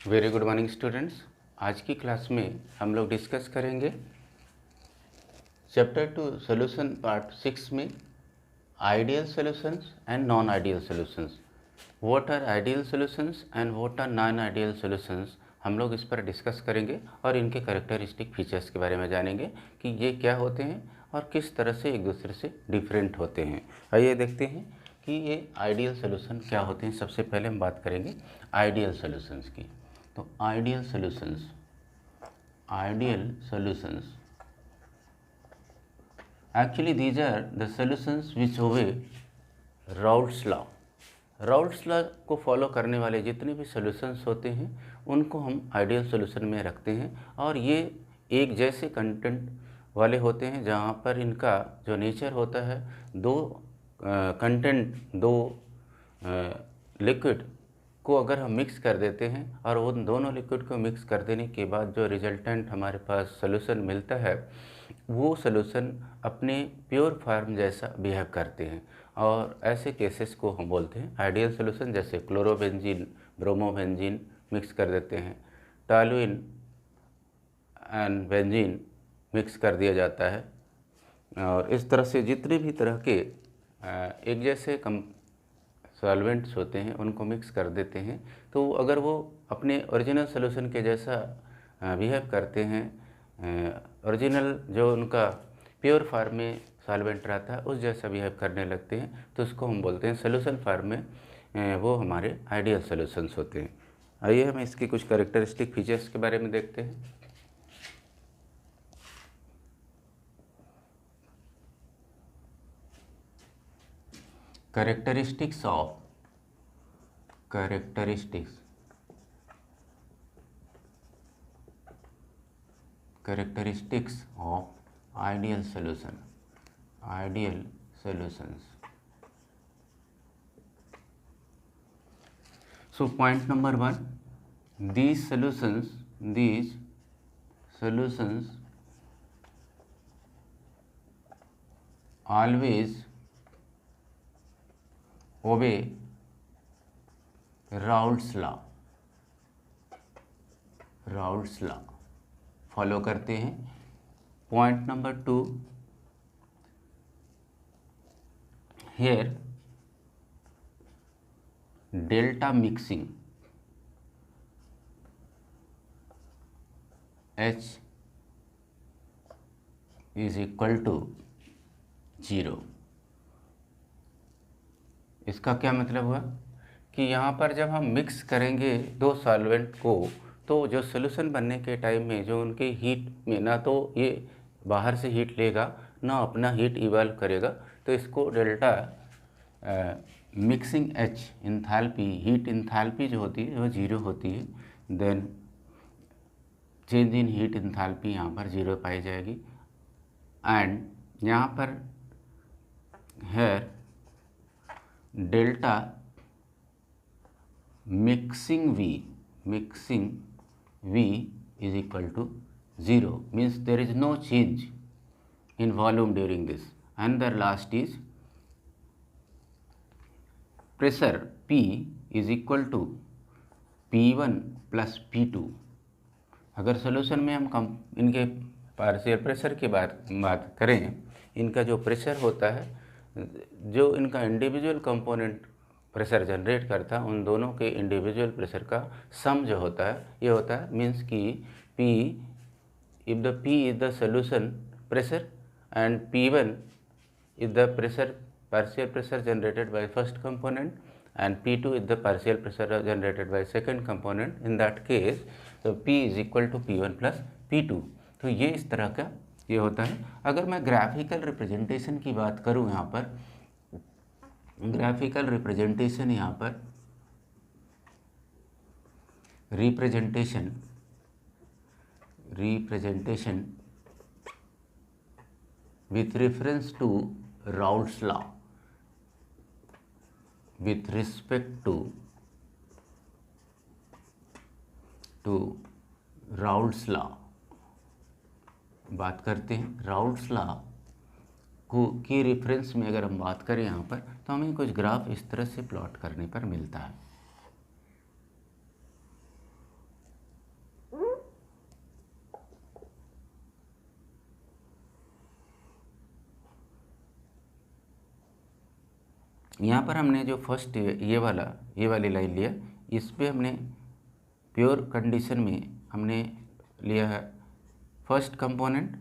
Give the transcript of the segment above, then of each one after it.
Very good morning students. आज की class में हम लोग डिस्कस करेंगे चैप्टर 2 सॉल्यूशन पार्ट 6 में ideal solutions and non ideal solutions. What are ideal solutions and what are non ideal solutions, हम लोग इस पर डिस्कस करेंगे और इनके कैरेक्टरिस्टिक फीचर्स के बारे में जानेंगे कि ये क्या होते हैं और किस तरह से एक दूसरे से डिफरेंट होते हैं। आइए देखते हैं कि ये आइडियल सॉल्यूशन क्या होते हैं। सबसे पहले हम बात करेंगे आइडियल सॉल्यूशंस की। तो ideal solutions actually these are the solutions which obey Raoult's law. Raoult's law को फॉलो करने वाले जितने भी सॉल्यूशंस होते हैं उनको हम आइडियल सॉल्यूशन में रखते हैं, और ये एक जैसे कंटेंट वाले होते हैं जहाँ पर इनका जो नेचर होता है, दो लिक्विड को अगर हम मिक्स कर देते हैं और उन दोनों लिक्विड को मिक्स कर देने के बाद जो रिजल्टेंट हमारे पास सोल्यूशन मिलता है वो सोल्यूशन अपने प्योर फॉर्म जैसा बिहेव करते हैं, और ऐसे केसेस को हम बोलते हैं आइडियल सोल्यूशन। जैसे क्लोरोबेंजीन ब्रोमोबेंजीन मिक्स कर देते हैं, टॉलुइन एंड बेंजीन मिक्स कर दिया जाता है, और इस तरह से जितने भी तरह के एक जैसे सॉल्वेंट्स होते हैं उनको मिक्स कर देते हैं। तो अगर वो अपने ओरिजिनल सॉल्यूशन के जैसा बिहेव करते हैं, ओरिजिनल जो उनका प्योर फॉर्म में सॉल्वेंट रहता है उस जैसा बिहेव करने लगते हैं, तो उसको हम बोलते हैं सॉल्यूशन फॉर्म में वो हमारे आइडियल सॉल्यूशंस होते हैं। आइए हम इसके कुछ कैरेक्टरिस्टिक फीचर्स के बारे में देखते हैं। characteristics of ideal solutions. So point number 1, these solutions always obey Raoult's law follow करते हैं। Point number 2, here delta mixing H is equal to 0। इसका क्या मतलब हुआ कि यहाँ पर जब हम मिक्स करेंगे दो सॉल्वेंट को, तो जो सोल्यूशन बनने के टाइम में जो उनके हीट में ना तो ये बाहर से हीट लेगा ना अपना हीट इवॉल्व करेगा, तो इसको delta mixing H enthalpy, heat enthalpy जो होती है वो 0 होती है। Then change in heat enthalpy यहाँ पर 0 पाई जाएगी। एंड यहाँ पर here delta mixing V is equal to 0, means there is no change in volume during this. And the last is pressure P is equal to P1 plus P2। अगर solution में हम इनके पार्शियल प्रेशर की बात करें, इनका जो pressure होता है, जो इनका इंडिविजुअल कंपोनेंट प्रेशर जनरेट करता है, उन दोनों के इंडिविजुअल प्रेशर का सम जो होता है ये होता है, मीन्स कि P, if the P is the solution pressure and P1 is the pressure partial pressure generated by first component and P2 is the partial pressure generated by second component. In that case तो P is equal to P1 plus P2। तो ये इस तरह का ये होता है। अगर मैं ग्राफिकल रिप्रेजेंटेशन की बात करूँ, यहाँ पर ग्राफिकल रिप्रेजेंटेशन, यहाँ पर representation with reference to Raoult's law, with respect to Raoult's law बात करते हैं। राउल्ट्स लॉ को के रेफरेंस में अगर हम बात करें यहाँ पर, तो हमें कुछ ग्राफ इस तरह से प्लॉट करने पर मिलता है। यहाँ पर हमने जो फर्स्ट ये वाली लाइन लिया, इस पे हमने प्योर कंडीशन में हमने लिया है फर्स्ट कंपोनेंट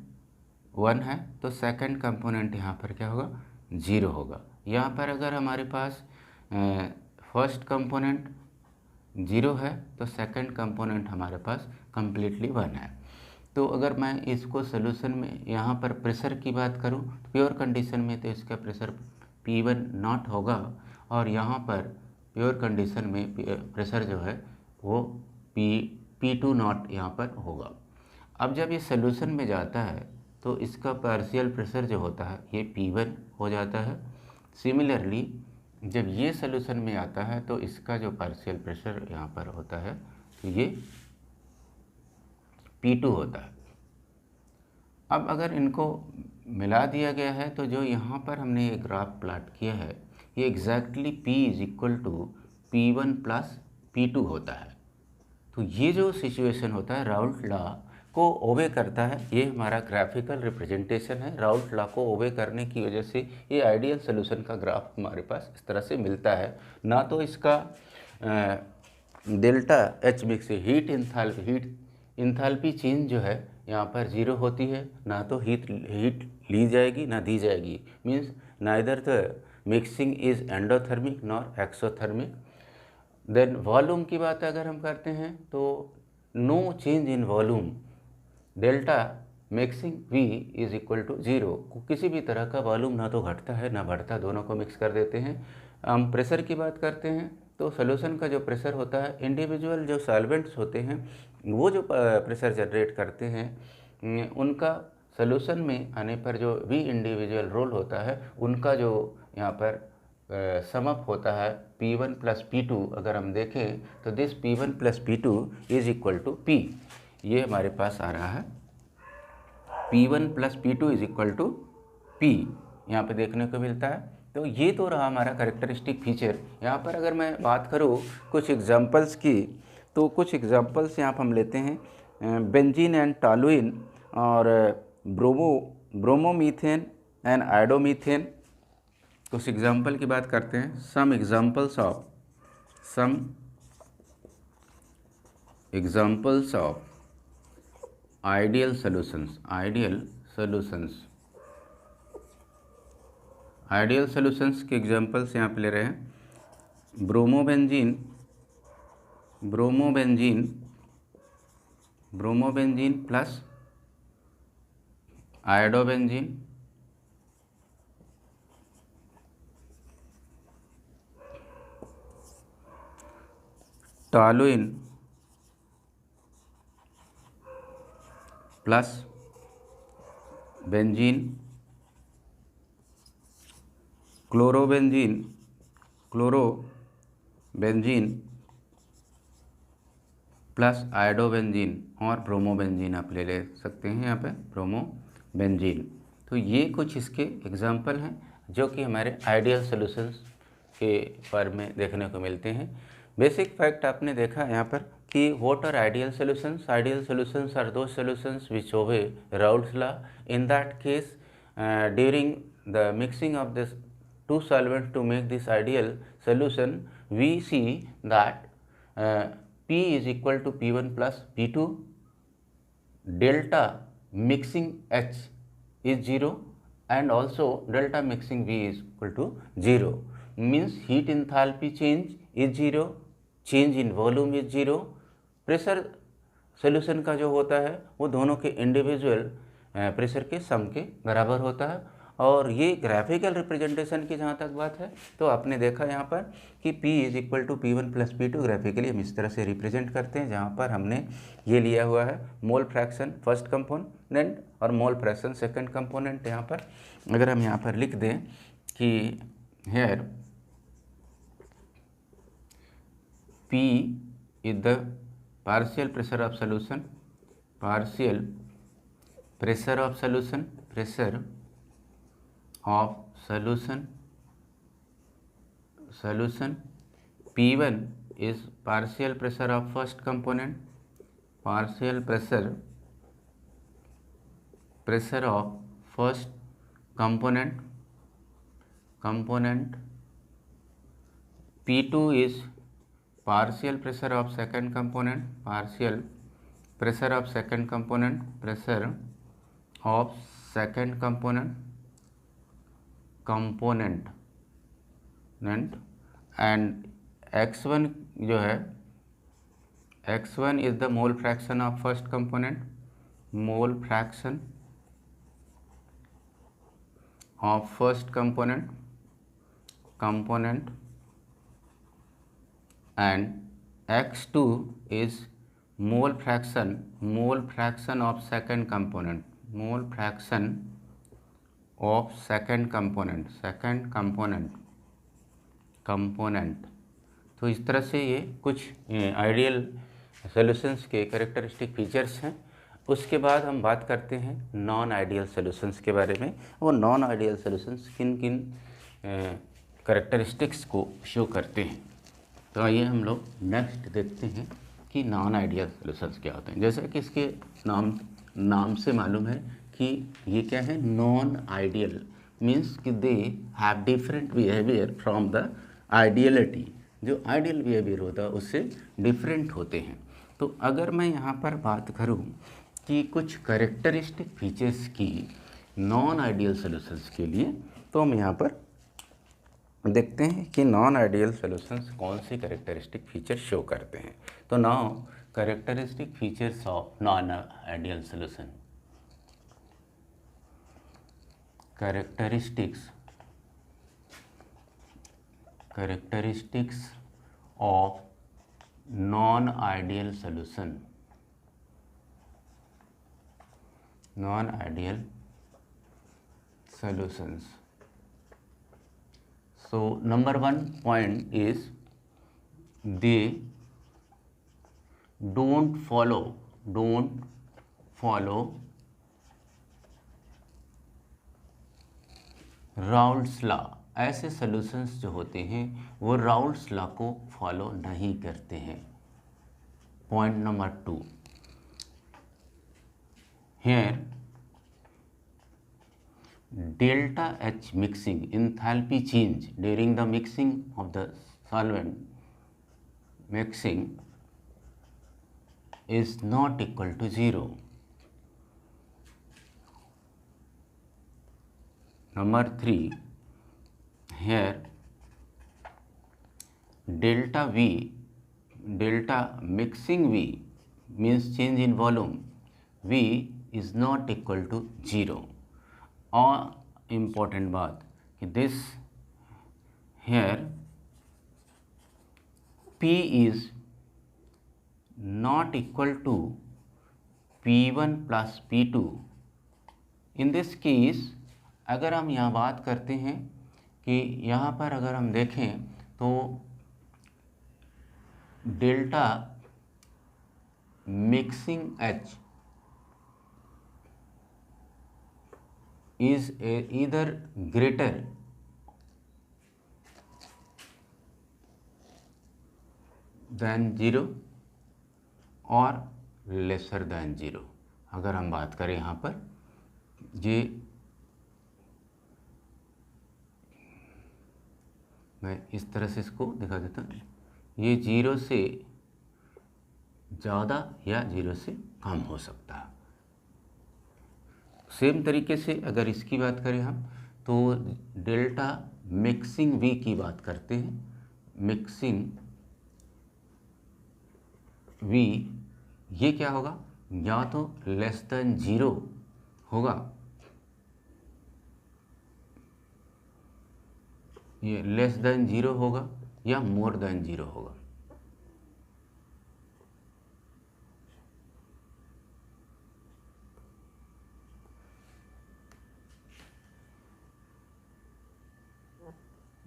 1 है, तो सेकंड कंपोनेंट यहाँ पर क्या होगा, 0 होगा। यहाँ पर अगर हमारे पास फर्स्ट कंपोनेंट 0 है तो सेकंड कंपोनेंट हमारे पास कम्प्लीटली 1 है। तो अगर मैं इसको सोल्यूशन में यहाँ पर प्रेशर की बात करूँ, प्योर कंडीशन में तो इसका प्रेशर P1 नॉट होगा, और यहाँ पर प्योर कंडीशन में प्रेशर जो है वो P2 नॉट यहाँ पर होगा। अब जब ये सोल्यूशन में जाता है तो इसका पार्शियल प्रेशर जो होता है ये P1 हो जाता है। सिमिलरली जब ये सोल्यूशन में आता है तो इसका जो पार्शियल प्रेशर यहाँ पर होता है तो ये P2 होता है। अब अगर इनको मिला दिया गया है तो जो यहाँ पर हमने ये ग्राफ प्लाट किया है ये exactly P is equal to P1 plus P2 होता है। तो ये जो सिचुएशन होता है राउल्ट लॉ को ओबे करता है, ये हमारा ग्राफिकल रिप्रेजेंटेशन है। राउल्ट लॉ को ओबे करने की वजह से ये आइडियल सोल्यूशन का ग्राफ हमारे पास इस तरह से मिलता है। ना तो इसका delta H mix heat enthalpy change जो है यहाँ पर 0 होती है, ना तो हीट ली जाएगी ना दी जाएगी, means neither the mixing is endothermic nor exothermic. Then volume की बात अगर हम करते हैं तो no change in volume, delta mixing V is equal to 0। किसी भी तरह का वॉल्यूम ना तो घटता है ना बढ़ता, दोनों को मिक्स कर देते हैं। हम प्रेशर की बात करते हैं तो सोल्यूशन का जो प्रेशर होता है, इंडिविजुअल जो सॉल्वेंट्स होते हैं वो जो प्रेशर जनरेट करते हैं उनका सोल्यूशन में आने पर जो भी इंडिविजुअल रोल होता है उनका जो यहाँ पर समअप होता है P1 प्लस P2। अगर हम देखें तो this P1 plus P2 is equal to P, ये हमारे पास आ रहा है P1 plus P2 is equal to P, यहाँ पे देखने को मिलता है। तो ये तो रहा हमारा कैरेक्टरिस्टिक फीचर। यहाँ पर अगर मैं बात करूँ कुछ एग्जांपल्स की, तो कुछ एग्जांपल्स यहाँ पर हम लेते हैं बेंजीन एंड टॉलुइन और ब्रोमोमीथेन एंड आयोडोमीथेन। कुछ एग्जांपल की बात करते हैं। Some examples of ideal solutions के एग्जांपल्स यहाँ पे ले रहे हैं। Bromobenzene plus iodobenzene, toluene plus benzene, chlorobenzene plus iodobenzene और ब्रोमोबेंजीन आप ले सकते हैं यहाँ पे ब्रोमोबेंजीन। तो ये कुछ इसके एग्जाम्पल हैं जो कि हमारे आइडियल सॉल्यूशंस के बारे में देखने को मिलते हैं। बेसिक फैक्ट आपने देखा यहाँ पर कि what are ideal solutions. Ideal solutions are those solutions which obey Raoult's law. In that case, during the mixing of this two solvents to make this ideal solution, we see that P is equal to P1 plus P2, delta mixing H is 0 and also delta mixing V is equal to 0, means heat enthalpy change is 0, change in volume is 0। Pressure solution का जो होता है वो दोनों के individual pressure के सम के बराबर होता है। और ये ग्राफिकल रिप्रेजेंटेशन की जहाँ तक बात है तो आपने देखा यहाँ पर कि P is equal to P1 plus P2 graphically हम इस तरह से रिप्रेजेंट करते हैं, जहाँ पर हमने ये लिया हुआ है मोल फ्रैक्शन फर्स्ट कंपोनेंट और मोल फ्रैक्शन सेकंड कंपोनेंट। यहाँ पर अगर हम यहाँ पर लिख दें कि hair P is the partial pressure of solution, solution. P1 is partial pressure of first component, partial pressure of first component P2 is partial pressure of second component, partial pressure of second component, pressure of second component and x1 जो है x1 is the mole fraction of first component, mole fraction of first component and x2 is mole fraction of second component, mole fraction of second component। तो इस तरह से ये कुछ ideal solutions के characteristic features हैं। उसके बाद हम बात करते हैं नॉन आइडियल सॉल्यूशंस के बारे में। वो नॉन आइडियल सॉल्यूशंस किन किन कैरेक्टरिस्टिक्स को शो करते हैं। तो आइए हम लोग नेक्स्ट देखते हैं कि नॉन आइडियल सॉल्यूशंस क्या होते हैं। जैसा कि इसके नाम से मालूम है कि ये क्या है, नॉन आइडियल मीन्स कि दे have different behaviour from the ideality. जो आइडियल बिहेवियर होता है उससे डिफरेंट होते हैं। तो अगर मैं यहाँ पर बात करूँ कि कुछ कैरेक्टरिस्टिक फीचर्स की नॉन आइडियल सॉल्यूशंस के लिए, तो हम यहाँ पर देखते हैं कि नॉन आइडियल सॉल्यूशंस कौन से कैरेक्टरिस्टिक फीचर शो करते हैं। तो now characteristic features of non ideal solution. characteristics of non-ideal solution, non-ideal solutions. So number one point is they don't follow Raoult's law. ऐसे सॉल्यूशंस जो होते हैं वो राउल्ट्स लॉ को फॉलो नहीं करते हैं। Point number two, here delta H mixing enthalpy change during the mixing of the solvent mixing is not equal to 0. Number 3, here delta mixing V means change in volume, V is not equal to 0. और important बात कि this here P is not equal to P1 plus P2. In this case अगर हम यहाँ बात करते हैं कि यहाँ पर अगर हम देखें तो delta mixing H is either greater than 0 और लेसर दैन 0। अगर हम बात करें यहाँ पर ये मैं इस तरह से इसको दिखा देता हूँ, ये 0 से ज़्यादा या 0 से कम हो सकता है। सेम तरीके से अगर इसकी बात करें हम तो डेल्टा मिक्सिंग V की बात करते हैं। मिक्सिंग V ये क्या होगा, या तो लेस देन 0 होगा, ये लेस देन 0 होगा या मोर देन 0 होगा।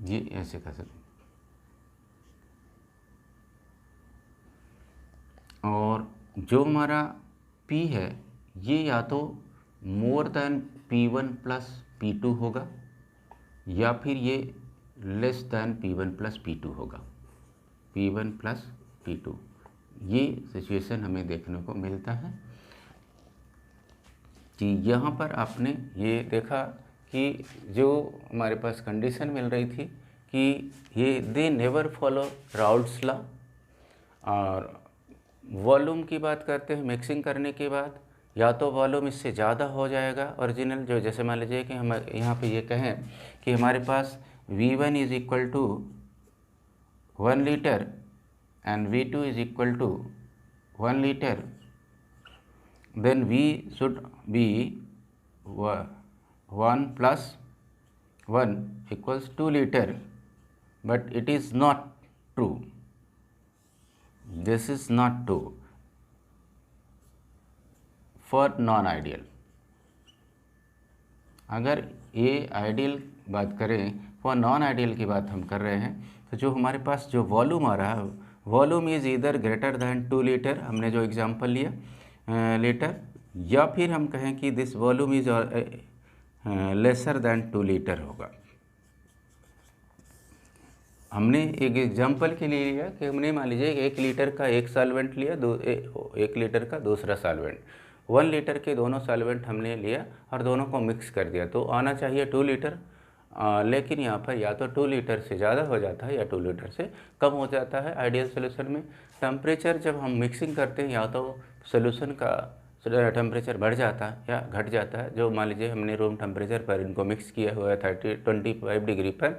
ये ऐसे कर सकते। और जो हमारा P है ये या तो more than P1 plus P2 होगा या फिर ये less than P1 plus P2 होगा। P1 प्लस P2 ये सिचुएशन हमें देखने को मिलता है कि यहाँ पर आपने ये देखा कि जो हमारे पास कंडीशन मिल रही थी कि ये they never follow Raoult's law. और वॉल्यूम की बात करते हैं मिक्सिंग करने के बाद, या तो वॉल्यूम इससे ज़्यादा हो जाएगा ओरिजिनल, जो जैसे मान लीजिए कि हम यहाँ पे ये कहें कि हमारे पास V1 is equal to 1 litre and V2 is equal to 1 litre, then V should be 1 plus 1 equals 2 liter, but it is not true. This is not true for non-ideal. अगर ये आइडियल बात करें, फॉर नॉन आइडियल की बात हम कर रहे हैं, तो जो हमारे पास जो वॉल्यूम आ रहा है, volume is either greater than 2 litre, हमने जो एग्जांपल लिया लीटर, या फिर हम कहें कि this volume is lesser than 2 litre होगा। हमने एक एग्जांपल के लिए लिया कि हमने मान लीजिए 1 लीटर का एक सॉल्वेंट लिया, 1 लीटर का दूसरा सॉल्वेंट, 1 लीटर के दोनों सॉल्वेंट हमने लिया और दोनों को मिक्स कर दिया, तो आना चाहिए 2 लीटर, लेकिन यहाँ पर या तो 2 लीटर से ज़्यादा हो जाता है या 2 लीटर से कम हो जाता है आइडियल सोल्यूशन में। टेम्परेचर जब हम मिक्सिंग करते हैं, या तो सोल्यूशन का टेम्परेचर बढ़ जाता है या घट जाता है। जो मान लीजिए हमने रूम टेम्परेचर पर इनको मिक्स किया हुआ है 25 डिग्री पर,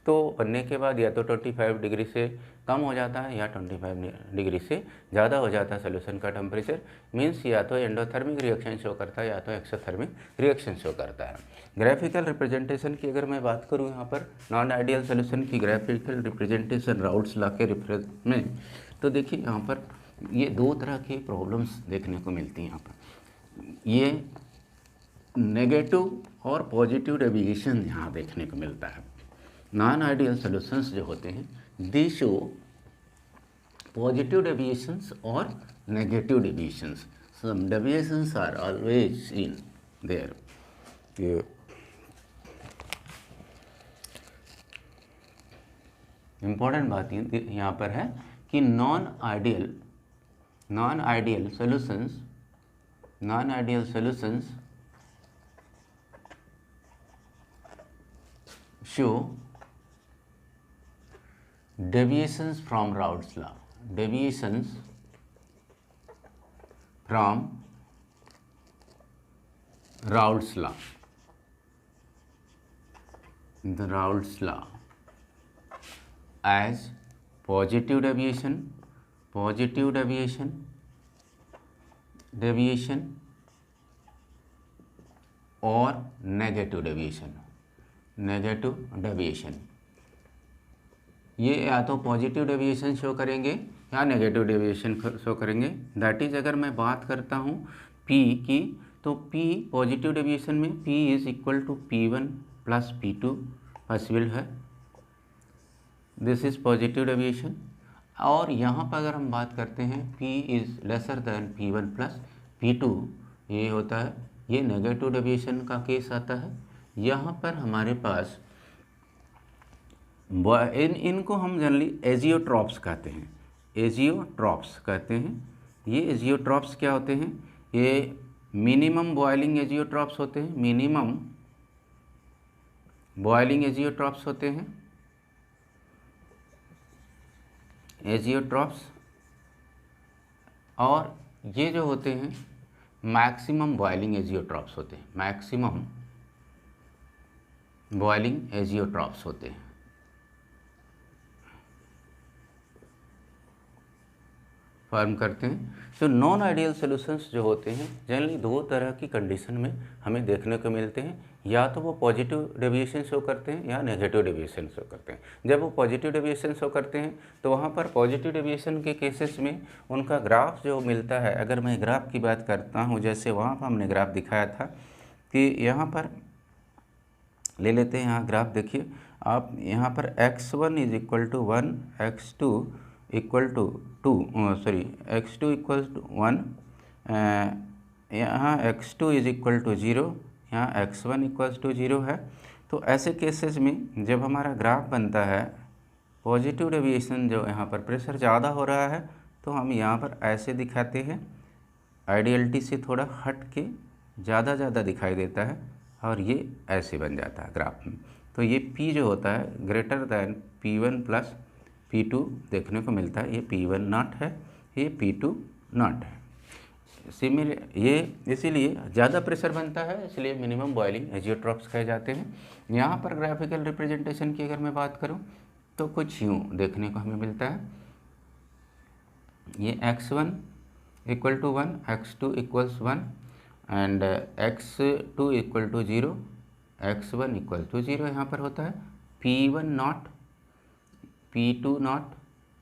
तो बनने के बाद या तो 25 डिग्री से कम हो जाता है या 25 डिग्री से ज़्यादा हो जाता है सोल्यूशन का टेम्परेचर। मीन्स या तो एंडोथर्मिक रिएक्शन शो करता है या तो एक्सोथर्मिक रिएक्शन शो करता है। ग्राफिकल रिप्रेजेंटेशन की अगर मैं बात करूँ यहाँ पर नॉन आइडियल सोल्यूशन की ग्राफिकल रिप्रेजेंटेशन राउल्ट्स लॉ के रिफरेंस में, तो देखिए यहाँ पर ये 2 तरह के प्रॉब्लम्स देखने को मिलती हैं। यहाँ पर ये नेगेटिव और पॉजिटिव डेविएशन यहाँ देखने को मिलता है। नॉन आइडियल सॉल्यूशंस जो होते हैं दे शो पॉजिटिव डेविएशंस और negative deviations. Some deviations are always in there. Important बात यहाँ पर है कि non ideal solutions show deviations from Raoult's law, deviations from Raoult's law, the Raoult's law as positive deviation or negative deviation। ये या तो positive deviation show करेंगे या नेगेटिव डेविएशन शो करेंगे। दैट इज़ अगर मैं बात करता हूँ P की, तो P पॉजिटिव डेविएशन में P is equal to P1 plus P2 possible है, दिस इज़ पॉजिटिव डेविएशन। और यहाँ पर अगर हम बात करते हैं P is lesser than P1 plus P2, ये होता है, ये नेगेटिव डेविएशन का केस आता है। यहाँ पर हमारे पास इनको हम जनरली एजियोट्रॉप्स कहते हैं, ये एजियोट्रॉप्स क्या होते हैं? ये मिनिमम बॉइलिंग एजियोट्रॉप्स होते हैं, मिनिमम बॉइलिंग एजियोट्रॉप्स होते हैं, एजियोट्रॉप्स। और ये जो होते हैं मैक्सिमम बॉइलिंग एजियोट्रॉप्स होते हैं, मैक्सिमम बॉइलिंग एजियोट्रॉप्स होते हैं। फॉर्म करते हैं। तो नॉन आइडियल सॉल्यूशंस जो होते हैं जनरली 2 तरह की कंडीशन में हमें देखने को मिलते हैं, या तो वो पॉजिटिव डेविएशन शो करते हैं या नेगेटिव डेविएशन शो करते हैं। जब वो पॉजिटिव डेविएशन शो करते हैं तो वहाँ पर पॉजिटिव डेविएशन के केसेस में उनका ग्राफ जो मिलता है, अगर मैं ग्राफ की बात करता हूँ, जैसे वहाँ पर हमने ग्राफ दिखाया था कि यहाँ पर ले लेते हैं, यहाँ ग्राफ देखिए आप, यहाँ पर x1 is equal to 1, x2 equal to 2, x2 equal to 1, यहाँ x2 इज इक्वल टू 0, यहाँ x1 इक्वल टू 0 है। तो ऐसे केसेस में जब हमारा ग्राफ बनता है, पॉजिटिव डेविएशन जो यहाँ पर प्रेशर ज़्यादा हो रहा है, तो हम यहाँ पर ऐसे दिखाते हैं, आइडियलिटी से थोड़ा हट के ज़्यादा दिखाई देता है और ये ऐसे बन जाता है ग्राफ में। तो तो ये P जो होता है greater than P1 plus P2 देखने को मिलता है। ये P1 नॉट है, ये P2 नॉट है। सिमिलर ये इसीलिए ज़्यादा प्रेशर बनता है, इसलिए मिनिमम बॉइलिंग एजियोट्रॉप्स कहे जाते हैं। यहाँ पर ग्राफिकल रिप्रेजेंटेशन की अगर मैं बात करूँ तो कुछ यूँ देखने को हमें मिलता है। ये x1 equal to 1, x2 equals 1 and x2 equal to 0, x1 equal to 0 यहाँ पर होता है। P1 नॉट, P2 नॉट,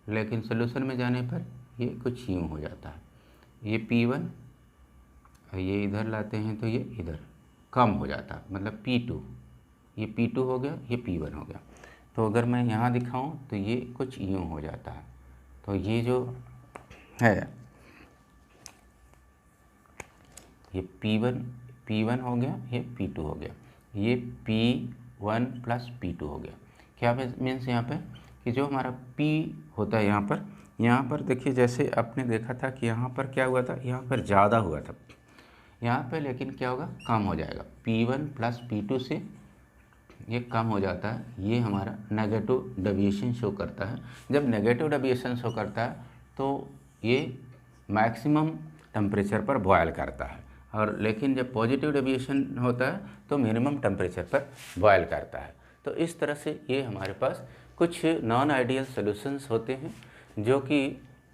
लेकिन सोल्यूशन में जाने पर ये कुछ यूँ हो जाता है। ये P1 ये इधर लाते हैं तो ये इधर कम हो जाता है, मतलब P2, ये P2 हो गया, ये P1 हो गया। तो अगर मैं यहाँ दिखाऊं तो ये कुछ यूँ हो जाता है। तो ये जो है ये P1 हो गया, ये P2 हो गया, ये P1 प्लस P2 हो गया। क्या मीन्स यहाँ पे कि जो हमारा P होता है यहाँ पर देखिए, जैसे आपने देखा था कि यहाँ पर क्या हुआ था, यहाँ पर ज़्यादा हुआ था, यहाँ पे लेकिन क्या होगा, कम हो जाएगा। P1 प्लस P2 से ये कम हो जाता है। ये हमारा नेगेटिव डेविएशन शो करता है। जब नेगेटिव डेविएशन शो करता है तो ये मैक्सिमम टेम्परेचर पर बॉयल करता है, और लेकिन जब पॉजिटिव डेविएशन होता है तो मिनिमम टेम्परेचर पर बॉयल करता है। तो इस तरह से ये हमारे पास कुछ नॉन आइडियल सॉल्यूशंस होते हैं, जो कि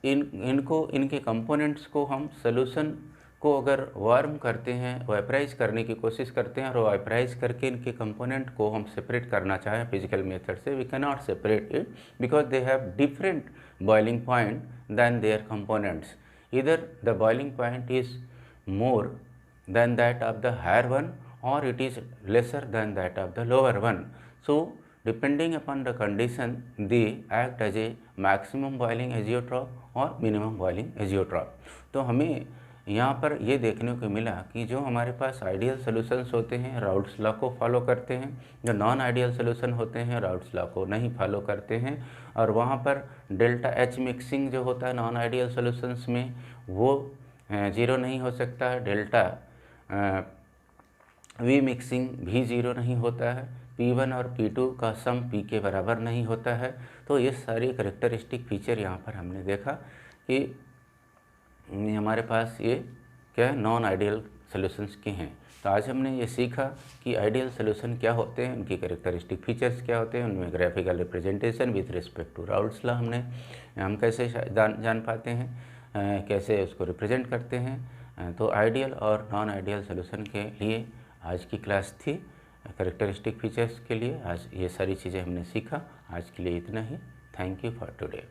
इनके कंपोनेंट्स को हम सॉल्यूशन को अगर वार्म करते हैं, वेपराइज करने की कोशिश करते हैं, और वेपराइज करके इनके कंपोनेंट को हम सेपरेट करना चाहें फिजिकल मेथड से, we can not separate it because they have different boiling point than their components. इधर the boiling point is more than that of the higher one, or it is lesser than that of the lower one. So depending upon the condition, they act as a maximum boiling azeotrope or minimum boiling azeotrope. तो हमें यहाँ पर ये देखने को मिला कि जो हमारे पास आइडियल सॉल्यूशंस होते हैं राउल्ट्स लॉ को फॉलो करते हैं, जो नॉन आइडियल सॉल्यूशन होते हैं राउल्ट्स लॉ को नहीं फॉलो करते हैं, और वहाँ पर डेल्टा एच मिक्सिंग जो होता है नॉन आइडियल सॉल्यूशंस में वो ज़ीरो नहीं हो सकता है, डेल्टा वी मिक्सिंग भी ज़ीरो नहीं होता है, P1 और P2 का सम P के बराबर नहीं होता है। तो ये सारी करेक्टरिस्टिक फीचर यहाँ पर हमने देखा कि हमारे पास ये क्या है, नॉन आइडियल सॉल्यूशंस के हैं। तो आज हमने ये सीखा कि आइडियल सॉल्यूशन क्या होते हैं, उनकी करेक्टरिस्टिक फीचर्स क्या होते हैं, उनमें graphical representation with respect to Raoult's law हम कैसे जान पाते हैं, कैसे उसको रिप्रेजेंट करते हैं। तो आइडियल और नॉन आइडियल सॉल्यूशन के लिए आज की क्लास थी। करेक्टरिस्टिक फीचर्स के लिए आज ये सारी चीज़ें हमने सीखा। आज के लिए इतना ही। Thank you for today.